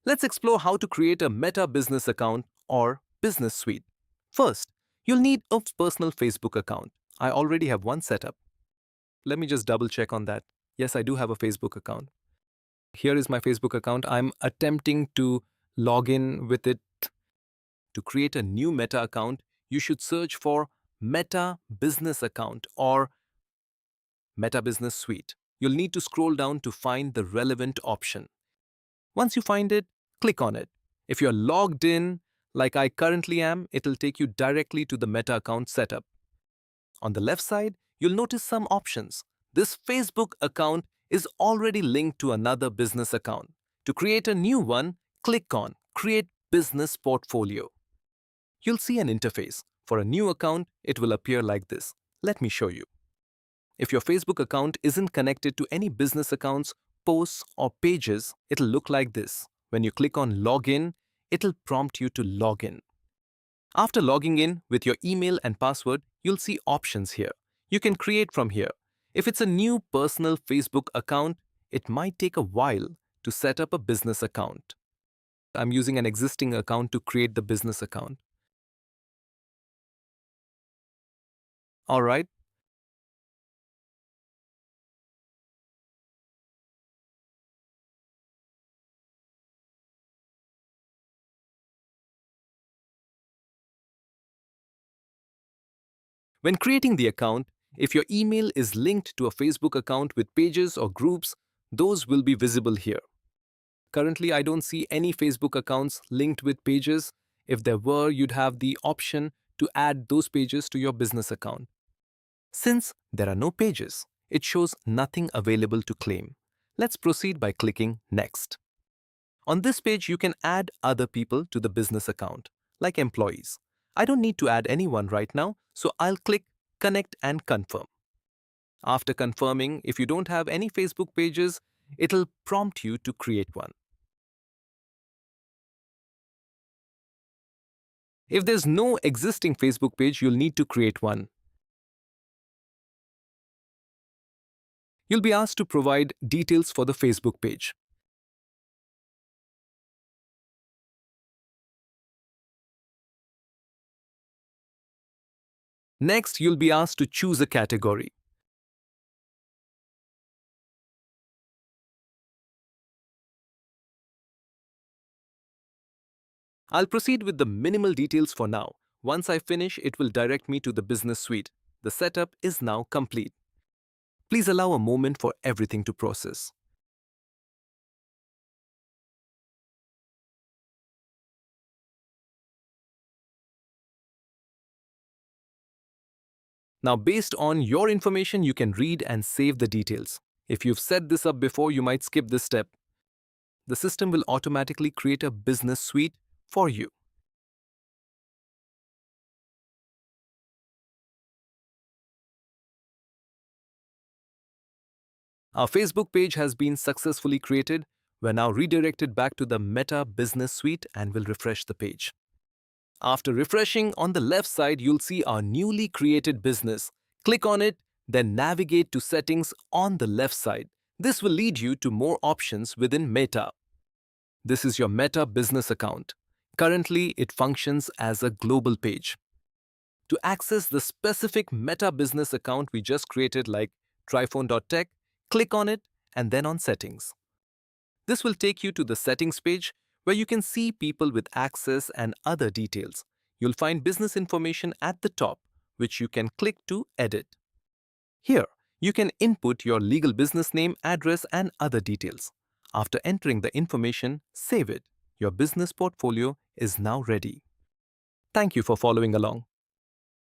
Let's explore how to create a Meta business account or business suite. First, you'll need a personal Facebook account. I already have one set up. Let me just double check on that. Yes, I do have a Facebook account. Here is my Facebook account. I'm attempting to log in with it. To create a new Meta account, you should search for Meta business account or Meta business suite. You'll need to scroll down to find the relevant option. Once you find it, click on it. If you're logged in, like I currently am, it'll take you directly to the Meta account setup. On the left side, you'll notice some options. This Facebook account is already linked to another business account. To create a new one, click on Create Business Portfolio. You'll see an interface. For a new account, it will appear like this. Let me show you. If your Facebook account isn't connected to any business accounts, posts, or pages, it'll look like this. When you click on Login, it'll prompt you to log in. After logging in with your email and password, you'll see options here. You can create from here. If it's a new personal Facebook account, it might take a while to set up a business account. I'm using an existing account to create the business account. All right. When creating the account, if your email is linked to a Facebook account with pages or groups, those will be visible here. Currently, I don't see any Facebook accounts linked with pages. If there were, you'd have the option to add those pages to your business account. Since there are no pages, it shows nothing available to claim. Let's proceed by clicking Next. On this page, you can add other people to the business account, like employees. I don't need to add anyone right now, so I'll click Connect and Confirm. After confirming, if you don't have any Facebook pages, it'll prompt you to create one. If there's no existing Facebook page, you'll need to create one. You'll be asked to provide details for the Facebook page. Next, you'll be asked to choose a category. I'll proceed with the minimal details for now. Once I finish, it will direct me to the business suite. The setup is now complete. Please allow a moment for everything to process. Now, based on your information, you can read and save the details. If you've set this up before, you might skip this step. The system will automatically create a business suite for you. Our Facebook page has been successfully created. We're now redirected back to the Meta Business Suite and will refresh the page. After refreshing, on the left side, you'll see our newly created business. Click on it, then navigate to Settings on the left side. This will lead you to more options within Meta. This is your Meta business account. Currently, it functions as a global page. To access the specific Meta business account we just created, like trikon-tech, click on it and then on Settings. This will take you to the Settings page where you can see people with access and other details. You'll find business information at the top, which you can click to edit. Here, you can input your legal business name, address, and other details. After entering the information, save it. Your business portfolio is now ready. Thank you for following along.